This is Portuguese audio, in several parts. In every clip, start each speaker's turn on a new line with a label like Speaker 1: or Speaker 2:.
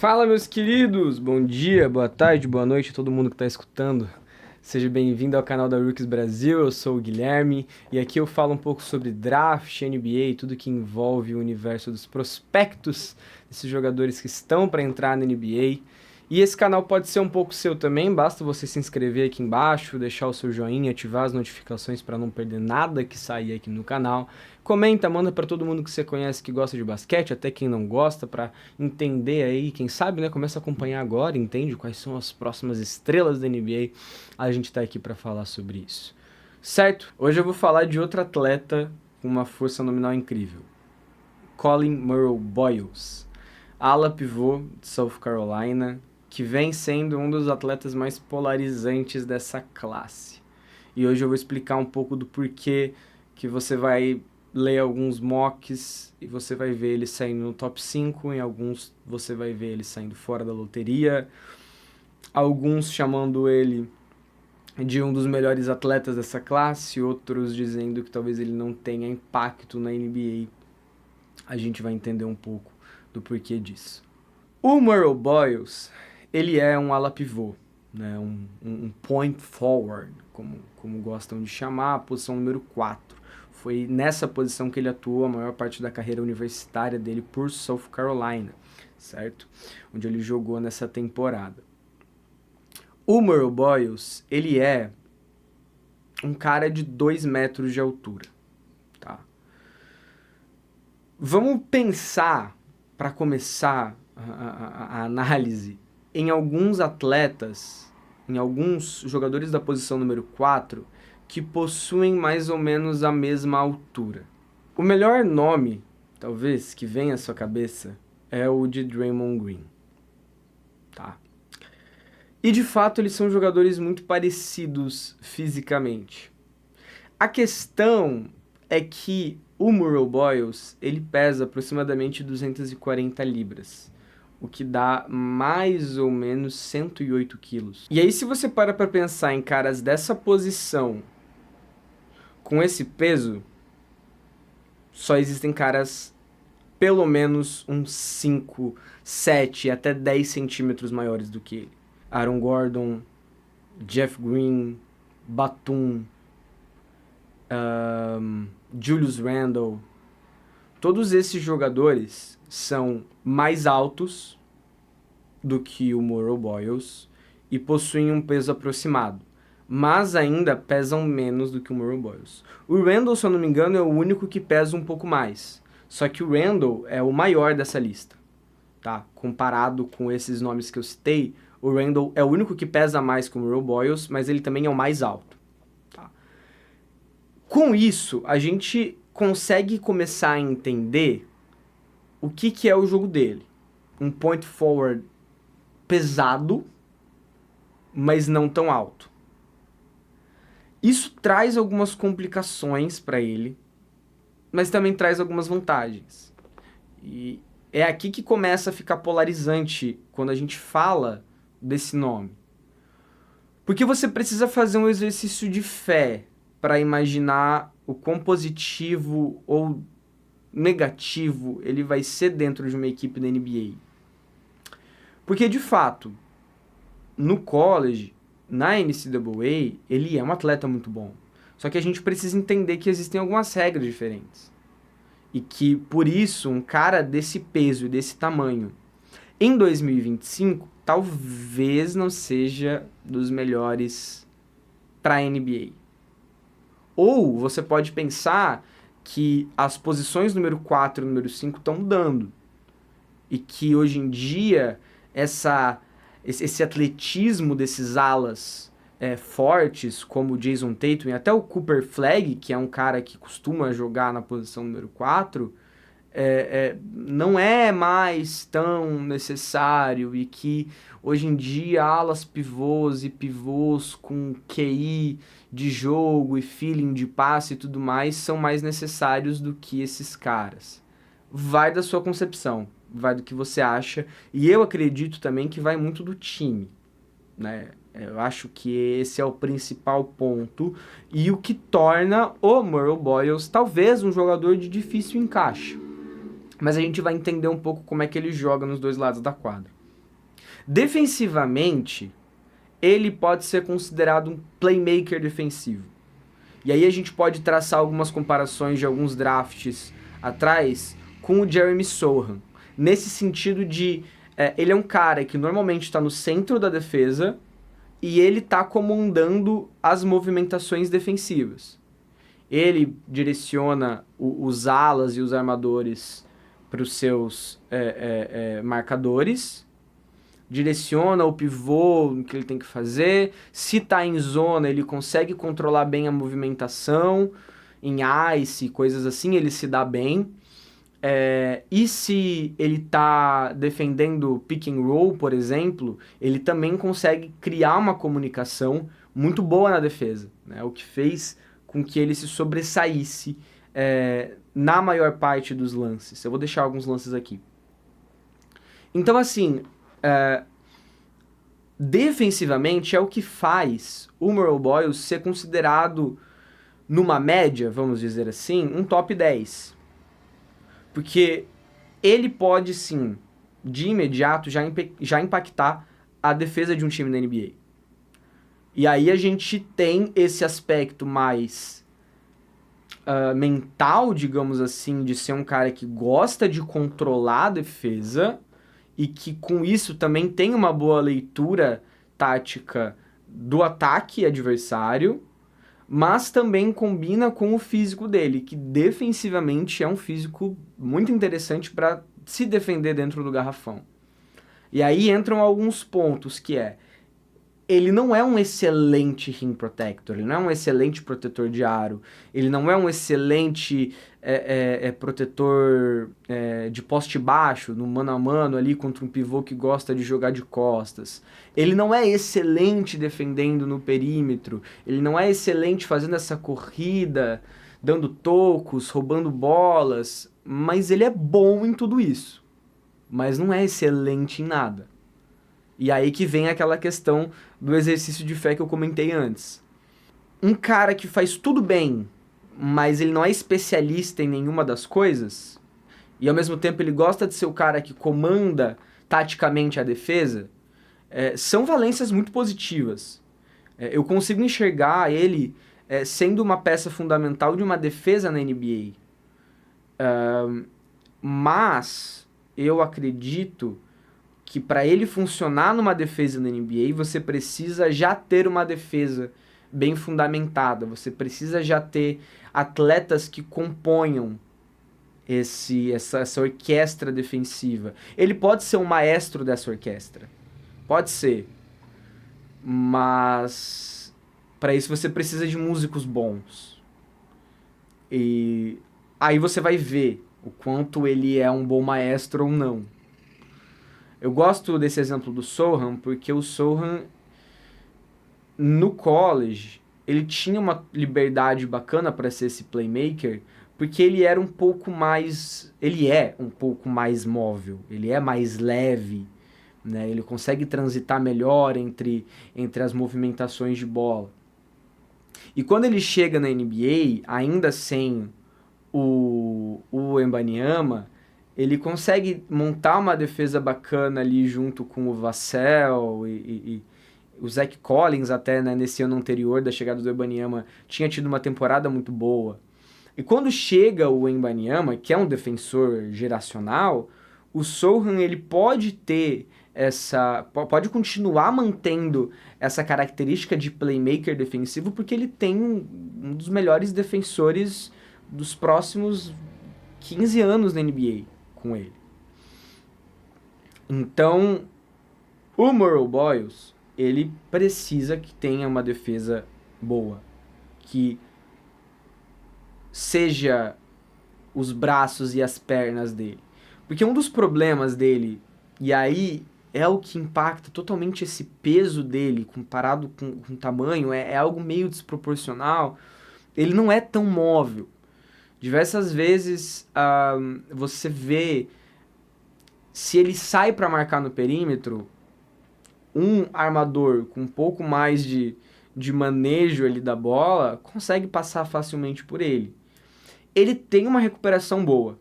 Speaker 1: Fala, meus queridos! Bom dia, boa tarde, boa noite a todo mundo que está escutando. Seja bem-vindo ao canal da Rookies Brasil, eu sou o Guilherme e aqui eu falo um pouco sobre draft, NBA e tudo que envolve o universo dos prospectos desses jogadores que estão para entrar na NBA. E esse canal pode ser um pouco seu também, basta você se inscrever aqui embaixo, deixar o seu joinha, ativar as notificações para não perder nada que sair aqui no canal. Comenta, manda para todo mundo que você conhece que gosta de basquete, até quem não gosta, para entender aí, quem sabe, né, começa a acompanhar agora, entende quais são as próximas estrelas da NBA. A gente tá aqui para falar sobre isso. Certo? Hoje eu vou falar de outro atleta com uma força nominal incrível. Collin Murray-Boyles, ala pivô de South Carolina, que vem sendo um dos atletas mais polarizantes dessa classe. E hoje eu vou explicar um pouco do porquê que você vai ler alguns mocks e você vai ver ele saindo no top 5, em alguns você vai ver ele saindo fora da loteria, alguns chamando ele de um dos melhores atletas dessa classe, outros dizendo que talvez ele não tenha impacto na NBA. A gente vai entender um pouco do porquê disso. O Murray-Boyles, ele é um ala pivô, né? um point forward, como gostam de chamar, a posição número 4. Foi nessa posição que ele atuou a maior parte da carreira universitária dele por South Carolina, certo? Onde ele jogou nessa temporada. O Murray-Boyles, ele é um cara de 2 metros de altura, tá? Vamos pensar, para começar a análise, em alguns atletas, em alguns jogadores da posição número 4, que possuem mais ou menos a mesma altura. O melhor nome, talvez, que vem à sua cabeça, é o de Draymond Green, tá? E de fato eles são jogadores muito parecidos fisicamente. A questão é que o Murray-Boyles, ele pesa aproximadamente 240 libras, o que dá mais ou menos 108 quilos. E aí se você para pensar em caras dessa posição com esse peso, só existem caras pelo menos uns 5, 7, até 10 centímetros maiores do que ele. Aaron Gordon, Jeff Green, Batum, Julius Randle. Todos esses jogadores são mais altos do que o Murray-Boyles e possuem um peso aproximado, mas ainda pesam menos do que o Murray-Boyles. O Randle, se eu não me engano, é o único que pesa um pouco mais, só que o Randle é o maior dessa lista, tá? Comparado com esses nomes que eu citei, o Randle é o único que pesa mais que o Murray-Boyles, mas ele também é o mais alto. Tá? Com isso, a gente consegue começar a entender o que é o jogo dele. Um point forward pesado, mas não tão alto. Isso traz algumas complicações para ele, mas também traz algumas vantagens. E é aqui que começa a ficar polarizante quando a gente fala desse nome. Porque você precisa fazer um exercício de fé para imaginar o quão positivo ou negativo ele vai ser dentro de uma equipe da NBA. Porque, de fato, no college, na NCAA, ele é um atleta muito bom. Só que a gente precisa entender que existem algumas regras diferentes. E que, por isso, um cara desse peso e desse tamanho, em 2025, talvez não seja dos melhores para a NBA. Ou você pode pensar que as posições número 4 e número 5 estão mudando. E que hoje em dia esse atletismo desses alas fortes, como o Jason Tatum e até o Cooper Flagg, que é um cara que costuma jogar na posição número 4, não é mais tão necessário, e que hoje em dia alas pivôs e pivôs com QI de jogo e feeling de passe e tudo mais são mais necessários do que esses caras. Vai da sua concepção, vai do que você acha, e eu acredito também que vai muito do time, né? Eu acho que esse é o principal ponto e o que torna o Murray-Boyles talvez um jogador de difícil encaixe. Mas a gente vai entender um pouco como é que ele joga nos dois lados da quadra. Defensivamente, ele pode ser considerado um playmaker defensivo. E aí a gente pode traçar algumas comparações de alguns drafts atrás com o Jeremy Sohan. Nesse sentido de, ele é um cara que normalmente está no centro da defesa e ele está comandando as movimentações defensivas. Ele direciona os alas e os armadores para os seus marcadores, direciona o pivô que ele tem que fazer. Se está em zona, ele consegue controlar bem a movimentação. Em ice, coisas assim, ele se dá bem. E se ele está defendendo pick and roll, por exemplo, ele também consegue criar uma comunicação muito boa na defesa, né? O que fez com que ele se sobressaísse na maior parte dos lances. Eu vou deixar alguns lances aqui. Então, assim, defensivamente é o que faz o Merle Boyles ser considerado, numa média, vamos dizer assim, um top 10. Porque ele pode, sim, de imediato, já impactar a defesa de um time da NBA. E aí a gente tem esse aspecto mais mental, digamos assim, de ser um cara que gosta de controlar a defesa e que com isso também tem uma boa leitura tática do ataque adversário, mas também combina com o físico dele, que defensivamente é um físico muito interessante para se defender dentro do garrafão. E aí entram alguns pontos, que ele não é um excelente rim protector, ele não é um excelente protetor de aro, ele não é um excelente protetor de poste baixo, no mano a mano ali contra um pivô que gosta de jogar de costas. Ele não é excelente defendendo no perímetro, ele não é excelente fazendo essa corrida, dando tocos, roubando bolas, mas ele é bom em tudo isso. Mas não é excelente em nada. E aí que vem aquela questão do exercício de fé que eu comentei antes. Um cara que faz tudo bem, mas ele não é especialista em nenhuma das coisas, e ao mesmo tempo ele gosta de ser o cara que comanda taticamente a defesa, são valências muito positivas. Eu consigo enxergar ele sendo uma peça fundamental de uma defesa na NBA. Mas eu acredito que para ele funcionar numa defesa na NBA, você precisa já ter uma defesa bem fundamentada, você precisa já ter atletas que componham essa orquestra defensiva. Ele pode ser um maestro dessa orquestra, pode ser, mas para isso você precisa de músicos bons. E aí você vai ver o quanto ele é um bom maestro ou não. Eu gosto desse exemplo do Sohan, porque o Sohan, no college, ele tinha uma liberdade bacana para ser esse playmaker, porque ele era um pouco mais... Ele é um pouco mais móvel, ele é mais leve, né? Ele consegue transitar melhor entre as movimentações de bola. E quando ele chega na NBA, ainda sem o Wembanyama, ele consegue montar uma defesa bacana ali junto com o Vassell e o Zach Collins até, né, nesse ano anterior da chegada do Wembanyama, tinha tido uma temporada muito boa. E quando chega o Wembanyama, que é um defensor geracional, o Sohan ele pode ter pode continuar mantendo essa característica de playmaker defensivo, porque ele tem um dos melhores defensores dos próximos 15 anos na NBA com ele. Então, o Merle Boyles, ele precisa que tenha uma defesa boa, que seja os braços e as pernas dele. Porque um dos problemas dele, e aí é o que impacta totalmente esse peso dele, comparado com o tamanho, é algo meio desproporcional, ele não é tão móvel. Diversas vezes você vê, se ele sai para marcar no perímetro, um armador com um pouco mais de manejo ali da bola consegue passar facilmente por ele. Ele tem uma recuperação boa,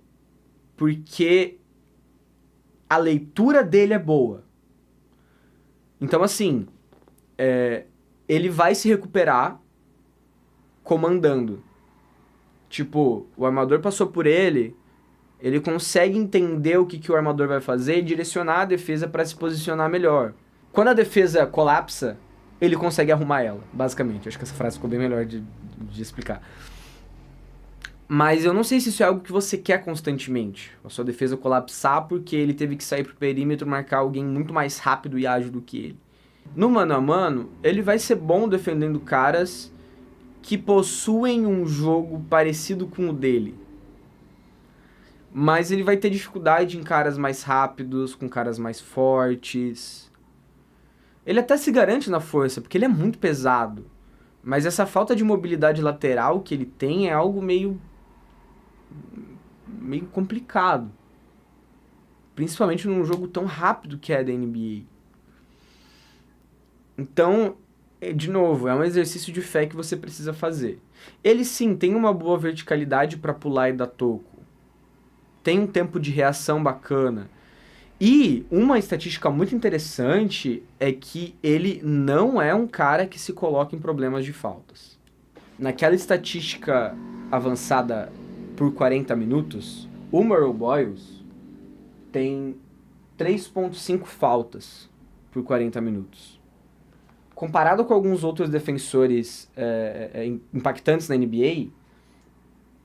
Speaker 1: porque a leitura dele é boa. Então, assim, ele vai se recuperar comandando. Tipo, o armador passou por ele, ele consegue entender o que o armador vai fazer e direcionar a defesa para se posicionar melhor. Quando a defesa colapsa, ele consegue arrumar ela, basicamente. Acho que essa frase ficou bem melhor de explicar. Mas eu não sei se isso é algo que você quer constantemente. A sua defesa colapsar porque ele teve que sair pro perímetro e marcar alguém muito mais rápido e ágil do que ele. No mano a mano, ele vai ser bom defendendo caras que possuem um jogo parecido com o dele. Mas ele vai ter dificuldade em caras mais rápidos, com caras mais fortes. Ele até se garante na força, porque ele é muito pesado. Mas essa falta de mobilidade lateral que ele tem é algo meio complicado. Principalmente num jogo tão rápido que é da NBA. Então, de novo, é um exercício de fé que você precisa fazer. Ele sim tem uma boa verticalidade para pular e dar toco. Tem um tempo de reação bacana. E uma estatística muito interessante é que ele não é um cara que se coloca em problemas de faltas. Naquela estatística avançada por 40 minutos, o Murray Boyles tem 3,5 faltas por 40 minutos. Comparado com alguns outros defensores impactantes na NBA,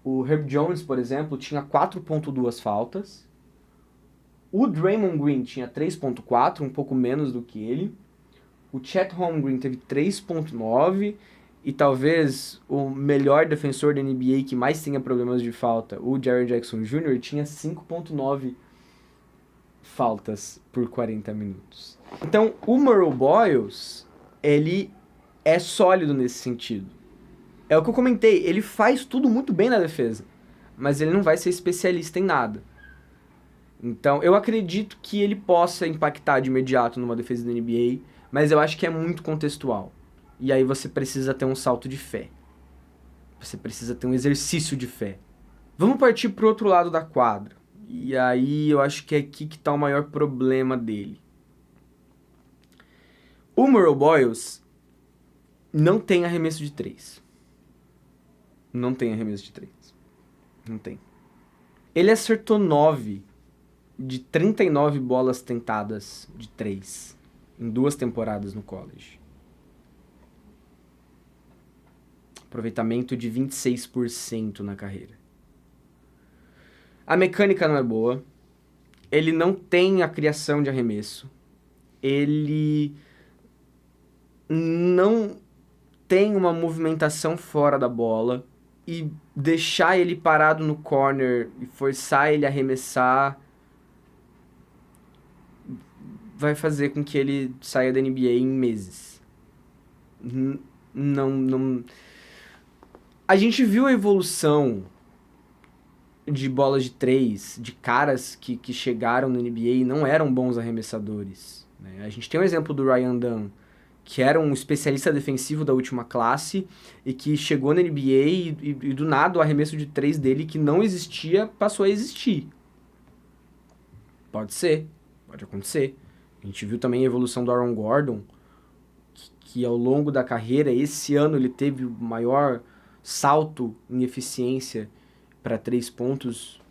Speaker 1: o Herb Jones, por exemplo, tinha 4,2 faltas. O Draymond Green tinha 3,4, um pouco menos do que ele. O Chet Holmgren teve 3,9. E talvez o melhor defensor da NBA que mais tenha problemas de falta, o Jaren Jackson Jr., tinha 5,9 faltas por 40 minutos. Então, o Murray Boyles, ele é sólido nesse sentido. É o que eu comentei, ele faz tudo muito bem na defesa, mas ele não vai ser especialista em nada. Então, eu acredito que ele possa impactar de imediato numa defesa da NBA, mas eu acho que é muito contextual. E aí você precisa ter um salto de fé. Você precisa ter um exercício de fé. Vamos partir pro outro lado da quadra. E aí eu acho que é aqui que tá o maior problema dele. O Murray Boyles não tem arremesso de 3. Não tem arremesso de 3. Não tem. Ele acertou 9 de 39 bolas tentadas de 3 em 2 temporadas no college. Aproveitamento de 26% na carreira. A mecânica não é boa. Ele não tem a criação de arremesso. Ele não tem uma movimentação fora da bola. E deixar ele parado no corner e forçar ele a arremessar vai fazer com que ele saia da NBA em meses. Não. A gente viu a evolução de bolas de 3, de caras que chegaram na NBA e não eram bons arremessadores, né? A gente tem um exemplo do Ryan Dunn, que era um especialista defensivo da última classe e que chegou na NBA e do nada o arremesso de 3 dele, que não existia, passou a existir. Pode ser, pode acontecer. A gente viu também a evolução do Aaron Gordon, que ao longo da carreira, esse ano ele teve o maior salto em eficiência para 3 pontos.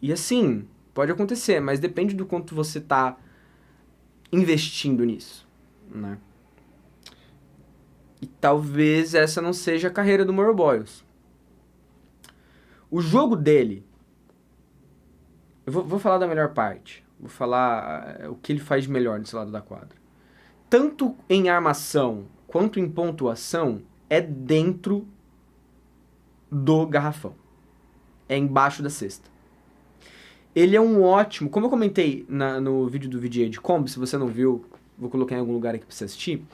Speaker 1: E assim, pode acontecer, mas depende do quanto você está investindo nisso, né? E talvez essa não seja a carreira do Murray Boyles. O jogo dele, eu vou falar da melhor parte. Vou falar o que ele faz de melhor nesse lado da quadra. Tanto em armação quanto em pontuação, é dentro do garrafão. É embaixo da cesta. Ele é um ótimo... Como eu comentei no vídeo do VGA de Combo, se você não viu, vou colocar em algum lugar aqui para você assistir.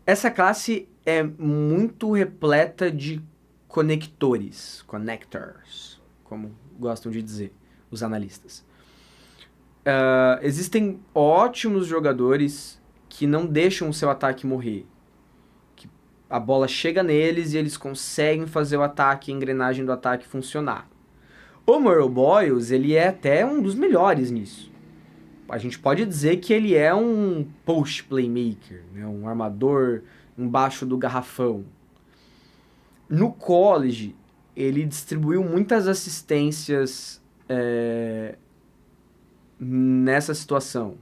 Speaker 1: Essa classe é muito repleta de conectores, connectors, como gostam de dizer os analistas. Existem ótimos jogadores que não deixam o seu ataque morrer. Que a bola chega neles e eles conseguem fazer o ataque, a engrenagem do ataque funcionar. O Murray Boyles, ele é até um dos melhores nisso. a gente pode dizer que ele é um post playmaker, né? Um armador embaixo do garrafão. No college, ele distribuiu muitas assistências nessa situação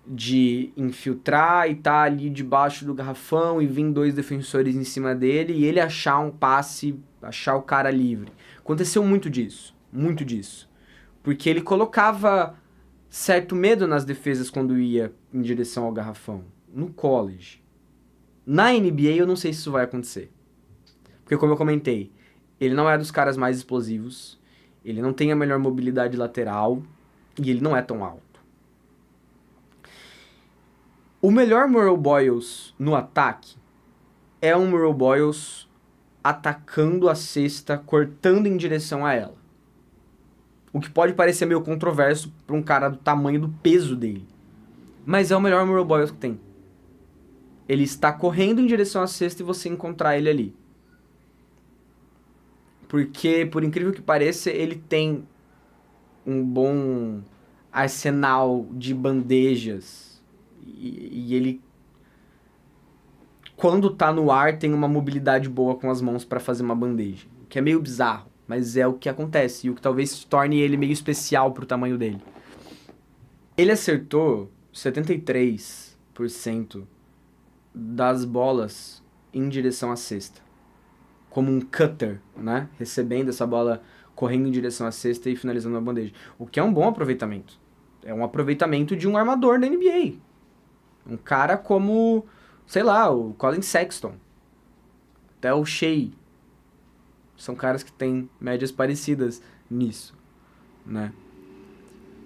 Speaker 1: de infiltrar e estar ali debaixo do garrafão e vir dois defensores em cima dele e ele achar um passe, achar o cara livre. Aconteceu muito disso, muito disso. Porque ele colocava certo medo nas defesas quando ia em direção ao garrafão. No college. Na NBA eu não sei se isso vai acontecer. Porque como eu comentei, ele não é dos caras mais explosivos, ele não tem a melhor mobilidade lateral e ele não é tão alto. O melhor Murray Boyles no ataque é um Murray Boyles atacando a cesta, cortando em direção a ela. O que pode parecer meio controverso para um cara do tamanho do peso dele. Mas é o melhor Murray Boyles que tem. Ele está correndo em direção à cesta e você encontrar ele ali. Porque, por incrível que pareça, ele tem um bom arsenal de bandejas. E ele, quando tá no ar, tem uma mobilidade boa com as mãos para fazer uma bandeja. O que é meio bizarro, mas é o que acontece. E o que talvez torne ele meio especial pro tamanho dele. Ele acertou 73% das bolas em direção à cesta. Como um cutter, né? Recebendo essa bola, correndo em direção à cesta e finalizando a bandeja. O que é um bom aproveitamento. É um aproveitamento de um armador da NBA. Um cara como, sei lá, o Colin Sexton. Até o Shea. São caras que têm médias parecidas nisso, né?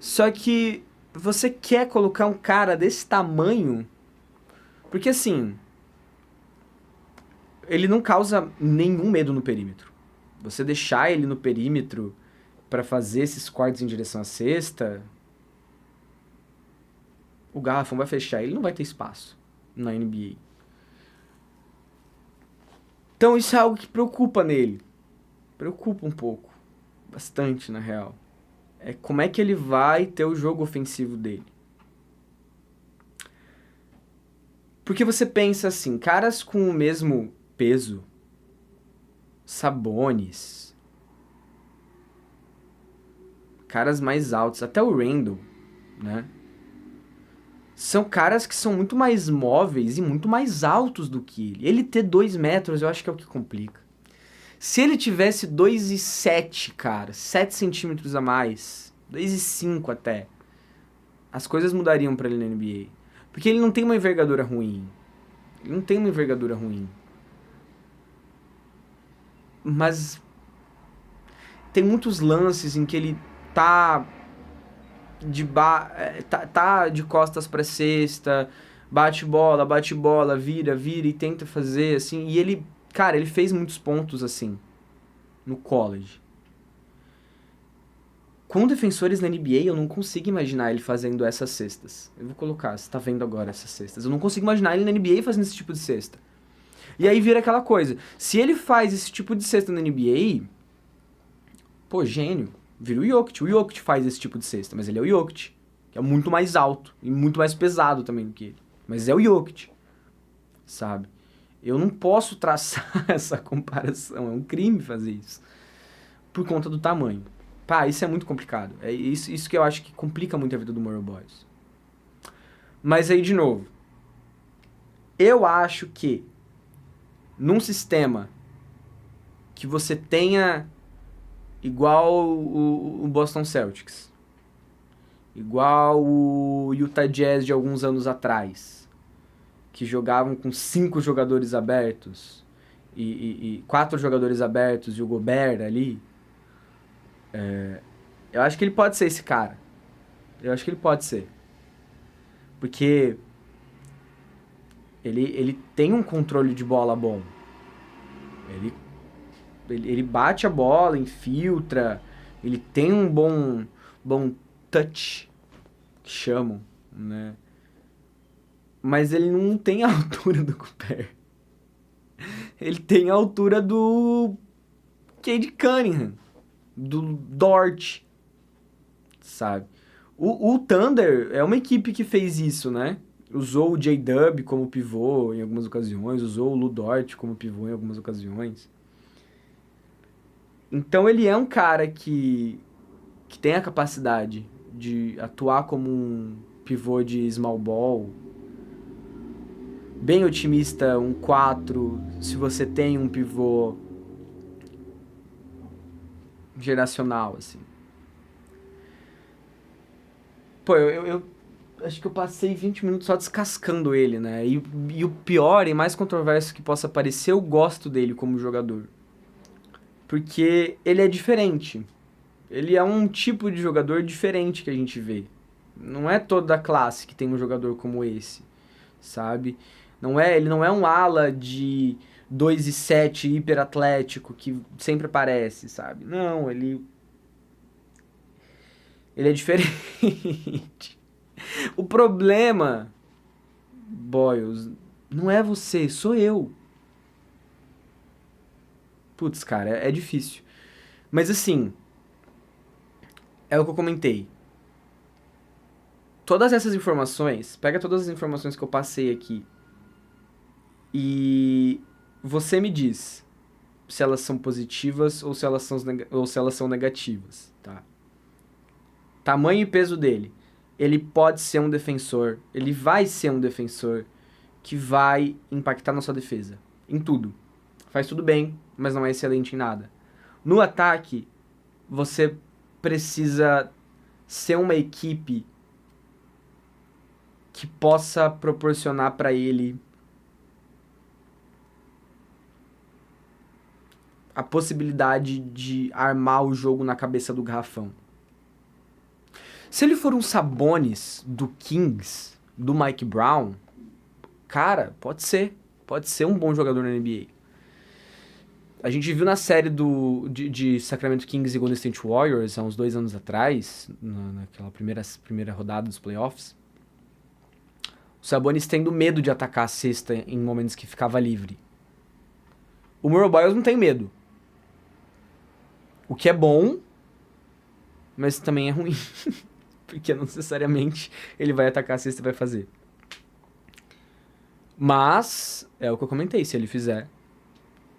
Speaker 1: Só que você quer colocar um cara desse tamanho... Porque assim... ele não causa nenhum medo no perímetro. Você deixar ele no perímetro para fazer esses cortes em direção à cesta, o garrafão vai fechar, ele não vai ter espaço na NBA. Então isso é algo que preocupa nele. Preocupa um pouco. Bastante, na real. É como é que ele vai ter o jogo ofensivo dele. Porque você pensa assim, caras com o mesmo peso, Sabonis, caras mais altos, até o Randle, né? São caras que são muito mais móveis e muito mais altos do que ele. Ele ter 2 metros, eu acho que é o que complica. Se ele tivesse 2,7, cara, 7 centímetros a mais, 2,5 até, as coisas mudariam pra ele na NBA. Porque ele não tem uma envergadura ruim. Ele não tem uma envergadura ruim. Mas tem muitos lances em que ele tá tá de costas pra cesta, bate bola, vira e tenta fazer, assim. E ele, cara, ele fez muitos pontos, assim, no college. Com defensores na NBA, eu não consigo imaginar ele fazendo essas cestas. Eu vou colocar, você tá vendo agora essas cestas. Eu não consigo imaginar ele na NBA fazendo esse tipo de cesta. E aí vira aquela coisa. Se ele faz esse tipo de cesta na NBA, pô, gênio. Vira o Jokic. O Jokic faz esse tipo de cesta, mas ele é o Jokic, que é muito mais alto e muito mais pesado também do que ele. Mas é o Jokic, sabe? Eu não posso traçar essa comparação, é um crime fazer isso. Por conta do tamanho. Pá, isso é muito complicado. É isso que eu acho que complica muito a vida do Murray Boyles. Mas aí, de novo, eu acho que num sistema que você tenha igual o Boston Celtics, igual o Utah Jazz de alguns anos atrás, que jogavam com 5 jogadores abertos e 4 jogadores abertos e o Gobert ali, eu acho que ele pode ser esse cara. Eu acho que ele pode ser. Porque ele tem um controle de bola bom. Ele bate a bola, infiltra, ele tem um bom touch, que chamam, né? Mas ele não tem a altura do Gobert. Ele tem a altura do Cade Cunningham, do Dort, sabe? O Thunder é uma equipe que fez isso, né? Usou o J-Dub como pivô em algumas ocasiões, usou o Lu Dort como pivô em algumas ocasiões. Então ele é um cara que tem a capacidade de atuar como um pivô de small ball, bem otimista, um 4, se você tem um pivô geracional, assim. Pô, eu acho que eu passei 20 minutos só descascando ele, né? E o pior e mais controverso que possa parecer, eu gosto dele como jogador. Porque ele é diferente. Ele é um tipo de jogador diferente que a gente vê. Não é toda a classe que tem um jogador como esse, sabe? Ele não é um ala de 2,7 hiperatlético que sempre aparece, sabe? Não, ele é diferente. O problema, Boyles, não é você, sou eu. Putz, cara, é difícil. Mas assim, é o que eu comentei. Todas essas informações, pega todas as informações que eu passei aqui e você me diz se elas são positivas ou se elas são negativas, tá? Tamanho e peso dele. Ele pode ser um defensor, ele vai ser um defensor que vai impactar na sua defesa. Em tudo. Faz tudo bem, mas não é excelente em nada. No ataque, você precisa ser uma equipe que possa proporcionar para ele a possibilidade de armar o jogo na cabeça do garrafão. Se ele for um Sabonis do Kings, do Mike Brown, cara, pode ser um bom jogador na NBA. A gente viu na série de Sacramento Kings e Golden State Warriors, há uns 2 anos atrás, naquela primeira rodada dos playoffs, o Sabonis tendo medo de atacar a cesta em momentos que ficava livre. O Murray Boyles não tem medo. O que é bom, mas também é ruim. Porque não necessariamente ele vai atacar a cesta e vai fazer. Mas, é o que eu comentei, se ele fizer,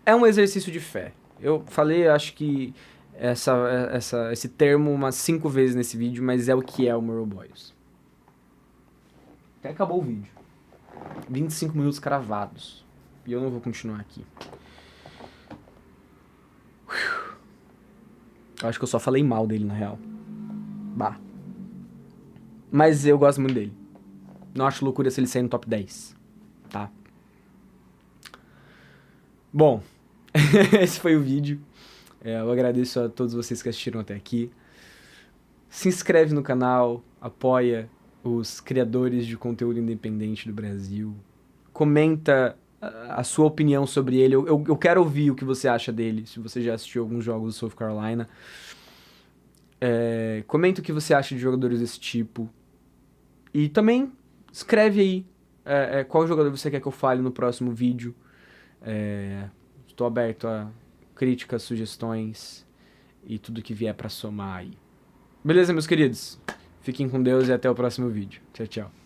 Speaker 1: é um exercício de fé. Eu falei, acho que esse termo umas 5 vezes nesse vídeo, mas é o que é o Murray Boyles. Até acabou o vídeo. 25 minutos cravados. E eu não vou continuar aqui. Eu acho que eu só falei mal dele, na real. Bah. Mas eu gosto muito dele. Não acho loucura se ele sair no top 10. Tá? Bom, esse foi o vídeo. Eu agradeço a todos vocês que assistiram até aqui. Se inscreve no canal, apoia os criadores de conteúdo independente do Brasil. Comenta a sua opinião sobre ele. Eu quero ouvir o que você acha dele, se você já assistiu alguns jogos do South Carolina. Comenta o que você acha de jogadores desse tipo. E também escreve aí qual jogador você quer que eu fale no próximo vídeo. Estou aberto a críticas, sugestões e tudo que vier pra somar aí. Beleza, meus queridos? Fiquem com Deus e até o próximo vídeo. Tchau, tchau.